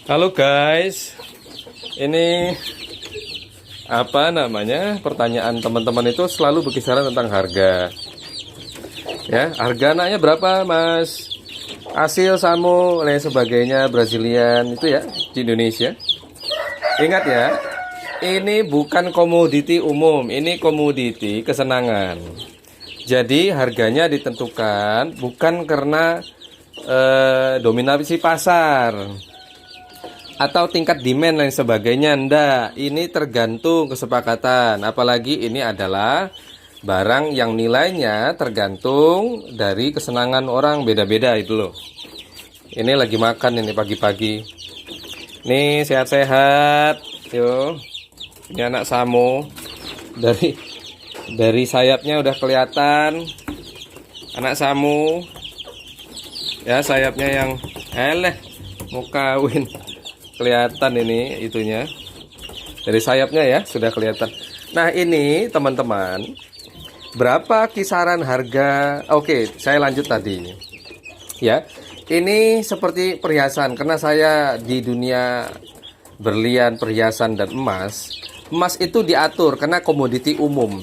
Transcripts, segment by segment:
Halo guys, ini apa namanya? Pertanyaan teman-teman itu selalu berkisaran tentang harga. Ya, harga anaknya berapa, Mas? Asil, Samo, lain sebagainya, Brazilian itu ya di Indonesia. Ingat ya, ini bukan komoditi umum, ini komoditi kesenangan. Jadi harganya ditentukan bukan karena dominasi pasar atau tingkat demand lain sebagainya. Ndak, ini tergantung kesepakatan. Apalagi ini adalah barang yang nilainya tergantung dari kesenangan orang, beda-beda itu loh. Ini lagi makan ini pagi-pagi. Nih sehat-sehat. Yo. Ini anak Samo. Dari sayapnya udah kelihatan. Anak Samo. Ya, sayapnya yang mau kawin. Kelihatan ini itunya dari sayapnya ya, sudah kelihatan. Nah ini teman-teman, berapa kisaran harga? Oke, saya lanjut tadi ya. Ini seperti perhiasan, karena saya di dunia berlian, perhiasan dan emas. Emas itu diatur karena komoditi umum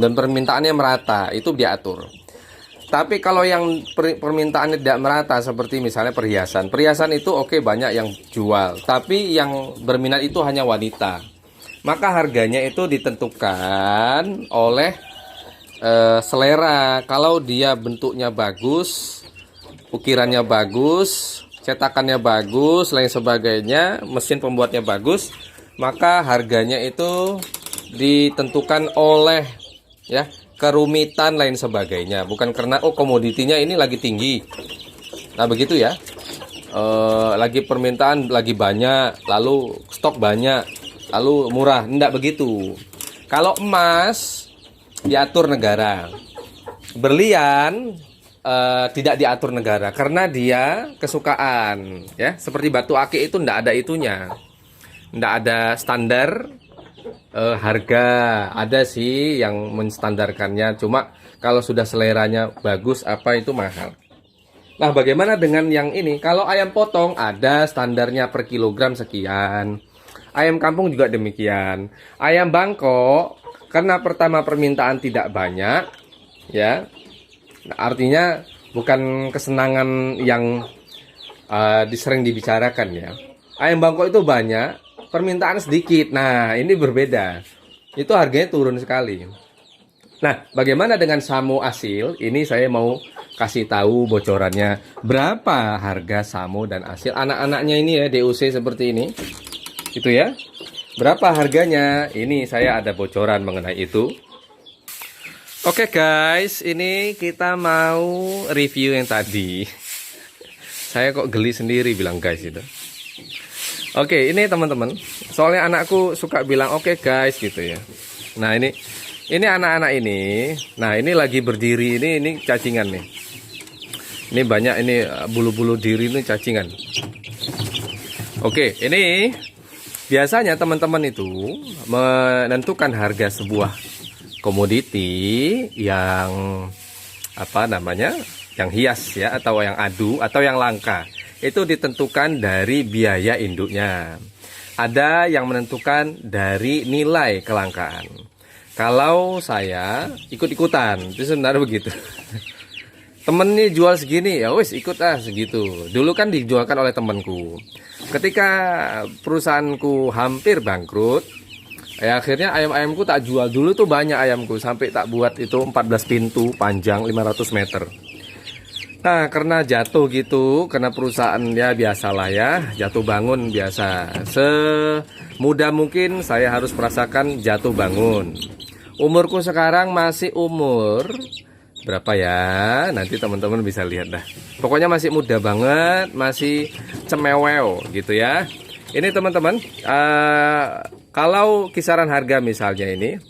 dan permintaannya merata, itu diatur. Tapi kalau yang permintaannya tidak merata, seperti misalnya perhiasan itu oke, banyak yang jual, tapi yang berminat itu hanya wanita, maka harganya itu ditentukan oleh selera. Kalau dia bentuknya bagus, ukirannya bagus, cetakannya bagus, lain sebagainya, mesin pembuatnya bagus, maka harganya itu ditentukan oleh ya kerumitan lain sebagainya, bukan karena komoditinya ini lagi tinggi. Nah begitu ya, lagi permintaan lagi banyak, lalu stok banyak, lalu murah. Enggak begitu. Kalau emas diatur negara, berlian tidak diatur negara karena dia kesukaan ya. Seperti batu akik itu enggak ada itunya, enggak ada standar harga. Ada sih yang menstandarkannya, cuma kalau sudah seleranya bagus apa itu mahal. Nah bagaimana dengan yang ini? Kalau ayam potong ada standarnya per kilogram sekian, ayam kampung juga demikian. Ayam Bangkok karena pertama permintaan tidak banyak ya, artinya bukan kesenangan yang sering dibicarakan ya. Ayam Bangkok itu banyak, permintaan sedikit. Nah ini berbeda, itu harganya turun sekali. Nah bagaimana dengan Samo Asil? Ini saya mau kasih tahu bocorannya, berapa harga Samo dan Asil anak-anaknya ini ya, DOC seperti ini itu ya, berapa harganya. Ini saya ada bocoran mengenai itu. Oke guys, ini kita mau review yang tadi. Saya kok geli sendiri bilang guys itu. Oke, ini teman-teman, soalnya anakku suka bilang oke guys gitu ya. Nah ini anak-anak ini, nah ini lagi berdiri, ini cacingan nih. Ini banyak ini bulu-bulu diri ini cacingan. Oke, ini biasanya teman-teman itu menentukan harga sebuah komoditi yang apa namanya, yang hias ya, atau yang adu atau yang langka. Itu ditentukan dari biaya induknya. Ada yang menentukan dari nilai kelangkaan. Kalau saya ikut-ikutan, itu sebenarnya begitu. Temen nih jual segini, ya wis ikut segitu. Dulu kan dijualkan oleh temanku. Ketika perusahaanku hampir bangkrut, ya akhirnya ayam-ayamku tak jual. Dulu tuh banyak ayamku, sampai tak buat itu 14 pintu panjang 500 meter. Nah karena jatuh gitu, karena perusahaan ya biasalah ya, jatuh bangun biasa. Semudah mungkin saya harus merasakan jatuh bangun. Umurku sekarang masih umur berapa ya? Nanti teman-teman bisa lihat dah. Pokoknya masih muda banget, masih cemewew gitu ya. Ini teman-teman, kalau kisaran harga misalnya ini,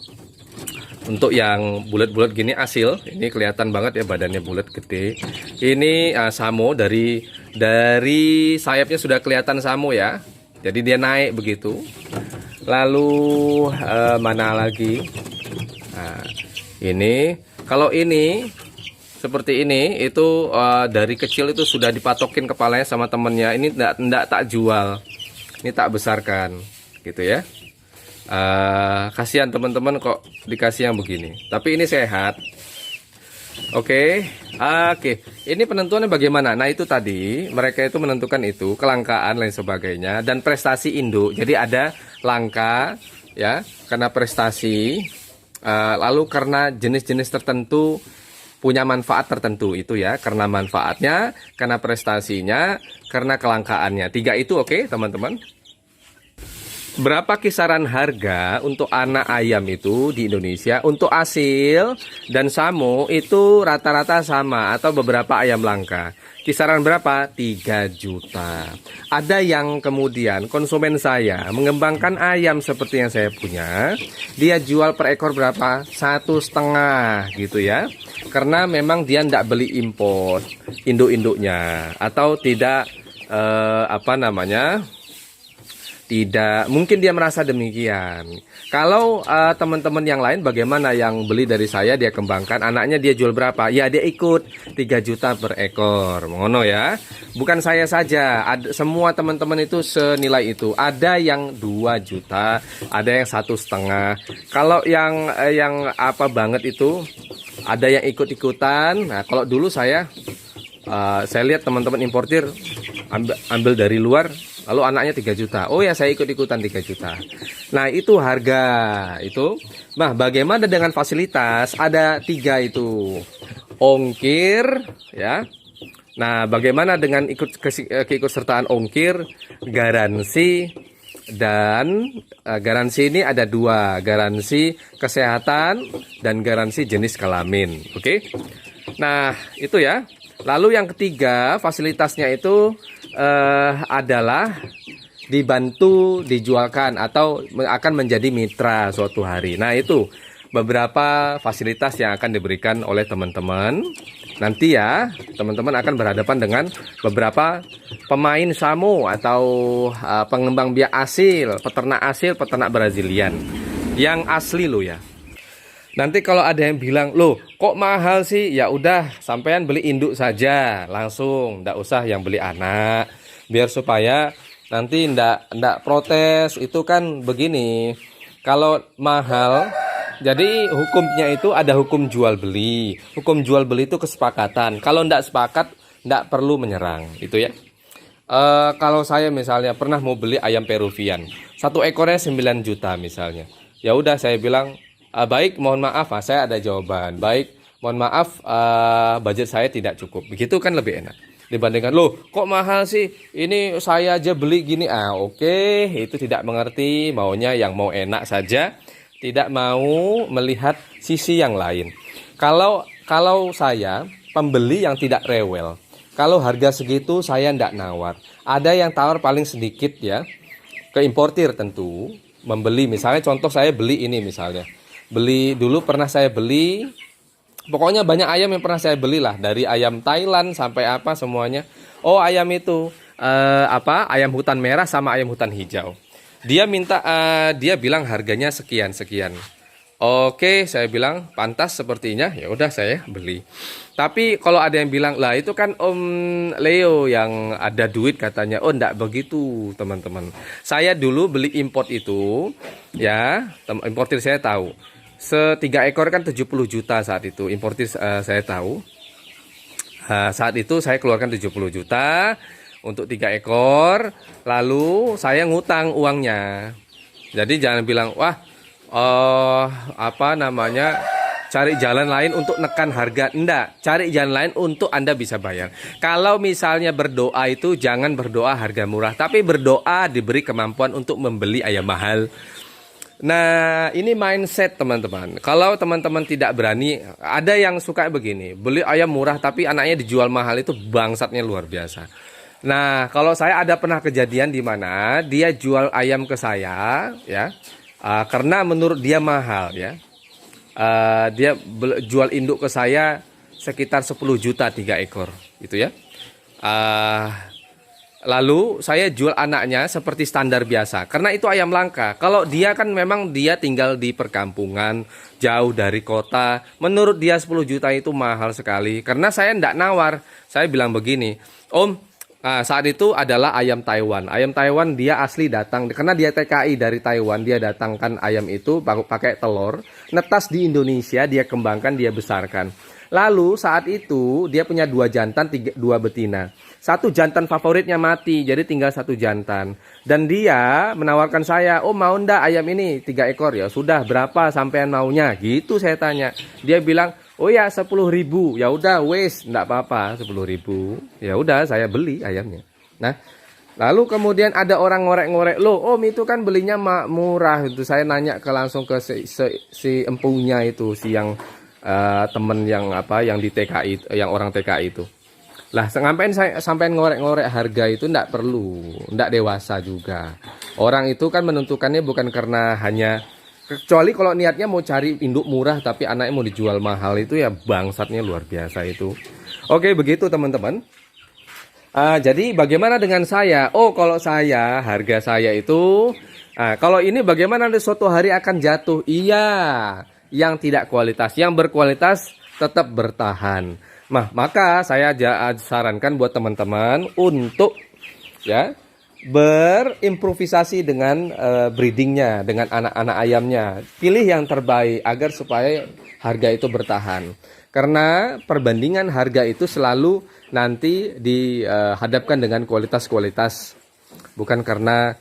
untuk yang bulat-bulat gini Asil, ini kelihatan banget ya badannya bulat gede. Ini Samo, dari sayapnya sudah kelihatan Samo ya. Jadi dia naik begitu. Lalu mana lagi? Nah, ini kalau ini seperti ini itu dari kecil itu sudah dipatokin kepalanya sama temennya. Ini enggak tak jual, ini tak besarkan gitu ya. Kasihan teman-teman kok dikasih yang begini, tapi ini sehat. Oke. Ini penentuannya bagaimana? Nah, itu tadi mereka itu menentukan itu kelangkaan lain sebagainya dan prestasi induk. Jadi ada langka ya karena prestasi, lalu karena jenis-jenis tertentu punya manfaat tertentu itu ya, karena manfaatnya, karena prestasinya, karena kelangkaannya. 3 itu oke, teman-teman. Berapa kisaran harga untuk anak ayam itu di Indonesia? Untuk asil dan samo itu rata-rata sama atau beberapa ayam langka. Kisaran berapa? 3 juta. Ada yang kemudian konsumen saya mengembangkan ayam seperti yang saya punya. Dia jual per ekor berapa? 1,5 gitu ya. Karena memang dia tidak beli impor induk-induknya atau tidak tidak, mungkin dia merasa demikian. Kalau teman-teman yang lain bagaimana yang beli dari saya dia kembangkan anaknya dia jual berapa? Ya dia ikut 3 juta per ekor. Ngono ya. Bukan saya saja, semua teman-teman itu senilai itu. Ada yang 2 juta, ada yang 1,5. Kalau yang banget itu ada yang ikut-ikutan. Nah, kalau dulu saya lihat teman-teman importir ambil dari luar, lalu anaknya 3 juta. Oh ya, saya ikut-ikutan 3 juta. Nah, itu harga itu. Nah, bagaimana dengan fasilitas? Ada 3 itu. Ongkir ya. Nah, bagaimana dengan keikutsertaan ongkir, garansi, dan garansi ini ada 2, garansi kesehatan dan garansi jenis kelamin. Oke. Nah, itu ya. Lalu yang ketiga, fasilitasnya itu adalah dibantu dijualkan atau akan menjadi mitra suatu hari. Nah, itu beberapa fasilitas yang akan diberikan oleh teman-teman. Nanti ya, teman-teman akan berhadapan dengan beberapa pemain samo atau pengembang biak asil, peternak Brazilian yang asli loh ya. Nanti kalau ada yang bilang, loh kok mahal sih? Ya udah, sampean beli induk saja langsung, ndak usah yang beli anak. Biar supaya nanti ndak protes. Itu kan begini, kalau mahal, jadi hukumnya itu ada hukum jual beli. Hukum jual beli itu kesepakatan. Kalau ndak sepakat, ndak perlu menyerang, itu ya. Kalau saya misalnya pernah mau beli ayam Peruvian, 1 ekornya 9 juta misalnya. Ya udah, saya bilang, baik, mohon maaf, saya ada jawaban. Baik, mohon maaf, budget saya tidak cukup. Begitu kan lebih enak dibandingkan, loh kok mahal sih? Ini saya aja beli gini. Oke, itu tidak mengerti, maunya yang mau enak saja, tidak mau melihat sisi yang lain. Kalau saya pembeli yang tidak rewel, kalau harga segitu saya tidak nawar. Ada yang tawar paling sedikit ya, ke importir tentu. Membeli, misalnya contoh saya beli ini misalnya. Dulu pernah saya beli, pokoknya banyak ayam yang pernah saya beli lah, dari ayam Thailand sampai apa semuanya. Oh, ayam itu ayam hutan merah sama ayam hutan hijau. Dia bilang harganya sekian. Oke, saya bilang pantas sepertinya, ya udah saya beli. Tapi kalau ada yang bilang, lah itu kan Om Leo yang ada duit katanya. Oh, enggak begitu teman-teman. Saya dulu beli import itu ya, importir saya tahu. 3 ekor kan 70 juta saat itu. Importir saya tahu. Saat itu saya keluarkan 70 juta untuk 3 ekor. Lalu saya ngutang uangnya. Jadi jangan bilang, wah, cari jalan lain untuk nekan harga. Enggak, cari jalan lain untuk Anda bisa bayar. Kalau misalnya berdoa itu jangan berdoa harga murah, tapi berdoa diberi kemampuan untuk membeli ayam mahal. Nah, ini mindset teman-teman. Kalau teman-teman tidak berani, ada yang suka begini, beli ayam murah tapi anaknya dijual mahal, itu bangsatnya luar biasa. Nah, kalau saya ada pernah kejadian di mana dia jual ayam ke saya ya, karena menurut dia mahal ya. Dia jual induk ke saya sekitar 10 juta 3 ekor gitu ya. Lalu saya jual anaknya seperti standar biasa. Karena itu ayam langka. Kalau dia kan memang dia tinggal di perkampungan, jauh dari kota. Menurut dia 10 juta itu mahal sekali. Karena saya tidak nawar. Saya bilang begini, Om, saat itu adalah ayam Taiwan. Ayam Taiwan dia asli datang. Karena dia TKI dari Taiwan, dia datangkan ayam itu pakai telur. Netas di Indonesia, dia kembangkan, dia besarkan. Lalu saat itu dia punya 2 jantan, 2 betina. Satu jantan favoritnya mati, jadi tinggal 1 jantan. Dan dia menawarkan saya, oh mau ndak ayam ini 3 ekor? Ya sudah, berapa sampean maunya? Gitu saya tanya. Dia bilang, oh ya 10.000. Ya udah, wes, ndak apa-apa 10.000. Ya udah, saya beli ayamnya. Nah, lalu kemudian ada orang ngorek-ngorek, loh Om itu kan belinya murah. Itu saya nanya langsung ke si empunya itu, si yang temen yang yang di TKI, yang orang TKI itu. Lah, sampai ngorek-ngorek harga itu ndak perlu, ndak dewasa juga. Orang itu kan menentukannya bukan karena hanya, kecuali kalau niatnya mau cari induk murah tapi anaknya mau dijual mahal, itu ya bangsatnya luar biasa itu. Oke, begitu teman-teman. Jadi bagaimana dengan saya? Oh, kalau saya, harga saya itu, kalau ini bagaimana nanti suatu hari akan jatuh? Iya, yang tidak kualitas, yang berkualitas tetap bertahan. Nah, maka saya sarankan buat teman-teman untuk ya berimprovisasi dengan breedingnya, dengan anak-anak ayamnya. Pilih yang terbaik agar supaya harga itu bertahan. Karena perbandingan harga itu selalu nanti dihadapkan dengan kualitas-kualitas. Bukan karena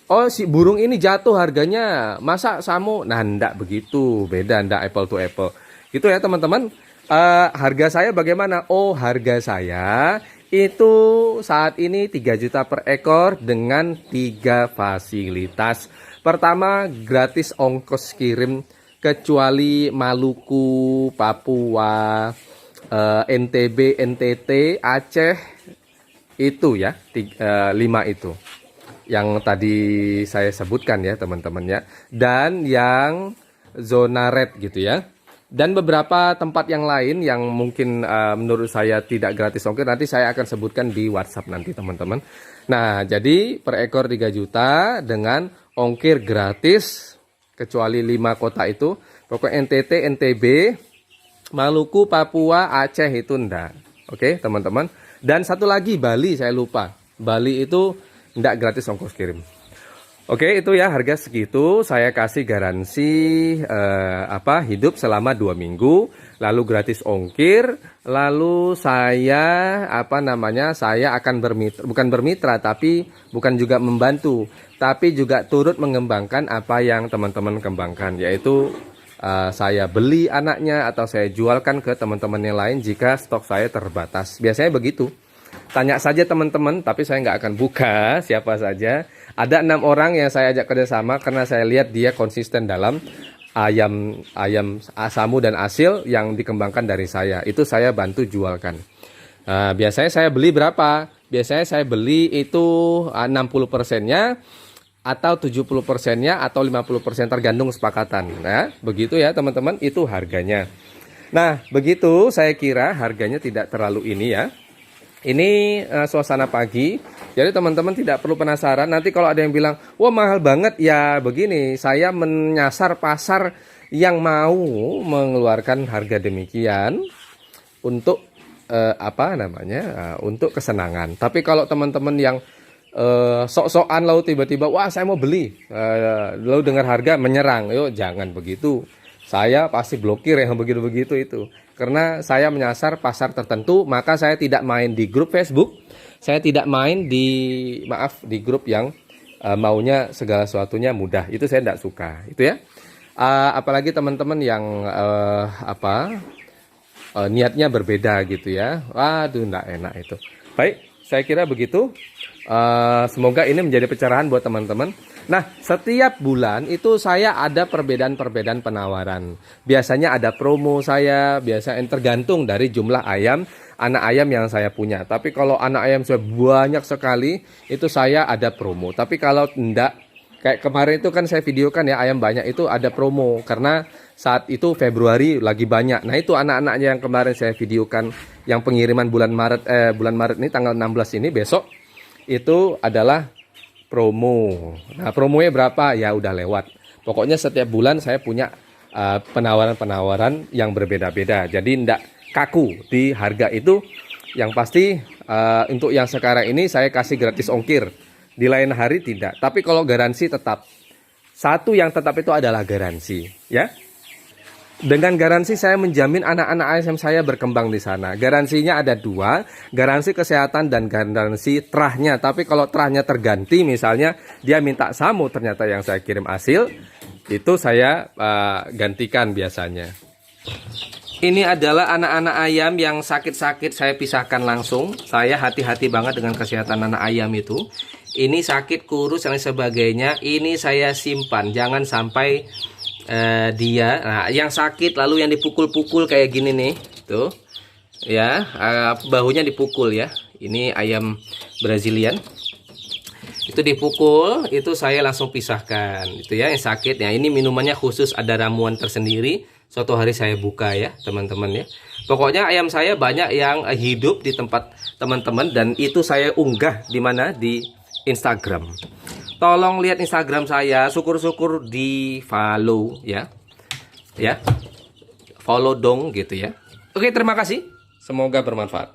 oh si burung ini jatuh harganya, masa samu? Nah, enggak begitu, beda, enggak apple to apple. Gitu ya teman-teman. Harga saya bagaimana? Oh, harga saya itu saat ini 3 juta per ekor dengan 3 fasilitas. Pertama, gratis ongkos kirim kecuali Maluku, Papua, NTB, NTT, Aceh, itu ya 5 itu yang tadi saya sebutkan ya teman-teman ya, dan yang zona red gitu ya. Dan beberapa tempat yang lain yang mungkin menurut saya tidak gratis ongkir, nanti saya akan sebutkan di WhatsApp nanti teman-teman. Nah, jadi per ekor 3 juta dengan ongkir gratis kecuali 5 kota itu. Pokoknya NTT, NTB, Maluku, Papua, Aceh itu enggak. Oke, teman-teman. Dan satu lagi Bali, saya lupa. Bali itu enggak gratis ongkos kirim. Oke, itu ya harga segitu. Saya kasih garansi hidup selama 2 minggu, lalu gratis ongkir, lalu saya saya akan bukan bermitra, tapi bukan juga membantu, tapi juga turut mengembangkan apa yang teman-teman kembangkan, yaitu saya beli anaknya atau saya jualkan ke teman-teman yang lain jika stok saya terbatas. Biasanya begitu. Tanya saja teman-teman, tapi saya nggak akan buka siapa saja. Ada 6 orang yang saya ajak kerjasama karena saya lihat dia konsisten dalam ayam samu dan asil yang dikembangkan dari saya. Itu saya bantu jualkan. Biasanya saya beli berapa? Biasanya saya beli itu 60%-nya atau 70%-nya atau 50% tergantung kesepakatan. Nah, begitu ya teman-teman, itu harganya. Nah, begitu saya kira harganya tidak terlalu ini ya. Ini suasana pagi, jadi teman-teman tidak perlu penasaran. Nanti kalau ada yang bilang, wah mahal banget, ya begini, saya menyasar pasar yang mau mengeluarkan harga demikian untuk untuk kesenangan. Tapi kalau teman-teman yang sok-sokan lalu tiba-tiba, wah saya mau beli, lalu dengar harga menyerang, yuk jangan begitu. Saya pasti blokir yang begitu-begitu itu. Karena saya menyasar pasar tertentu, maka saya tidak main di grup Facebook. Saya tidak main di grup yang maunya segala sesuatunya mudah. Itu saya tidak suka. Itu ya. Apalagi teman-teman yang niatnya berbeda gitu ya. Waduh, tidak enak itu. Baik, saya kira begitu. Semoga ini menjadi pencerahan buat teman-teman. Nah, setiap bulan itu saya ada perbedaan-perbedaan penawaran. Biasanya ada promo saya, biasanya tergantung dari jumlah anak ayam yang saya punya. Tapi kalau anak ayam saya banyak sekali, itu saya ada promo. Tapi kalau enggak, Kayak kemarin itu kan saya videokan ya, ayam banyak itu ada promo karena saat itu Februari lagi banyak. Nah, itu anak-anaknya yang kemarin saya videokan yang pengiriman bulan Maret ini tanggal 16 ini besok itu adalah promo. Nah, promonya berapa? Ya udah lewat. Pokoknya setiap bulan saya punya penawaran-penawaran yang berbeda-beda. Jadi ndak kaku di harga itu. Yang pasti untuk yang sekarang ini saya kasih gratis ongkir. Di lain hari tidak. Tapi kalau garansi tetap. Satu yang tetap itu adalah garansi, ya. Dengan garansi saya menjamin anak-anak ASM saya berkembang di sana. Garansinya ada dua, garansi kesehatan dan garansi terahnya. Tapi kalau terahnya terganti, misalnya dia minta samu ternyata yang saya kirim hasil, itu saya gantikan biasanya. Ini adalah anak-anak ayam yang sakit-sakit saya pisahkan langsung. Saya hati-hati banget dengan kesehatan anak ayam itu. Ini sakit, kurus, dan sebagainya. Ini saya simpan. Jangan sampai nah, yang sakit lalu yang dipukul-pukul kayak gini nih. Tuh. Ya, bahunya dipukul ya. Ini ayam Brazilian. Itu dipukul, itu saya langsung pisahkan. Itu ya yang sakit. Ya, ini minumannya khusus, ada ramuan tersendiri. Suatu hari saya buka ya teman-teman ya. Pokoknya ayam saya banyak yang hidup di tempat teman-teman dan itu saya unggah di mana, di Instagram. Tolong lihat Instagram saya, syukur-syukur di follow ya. Ya. Follow dong gitu ya. Oke, terima kasih. Semoga bermanfaat.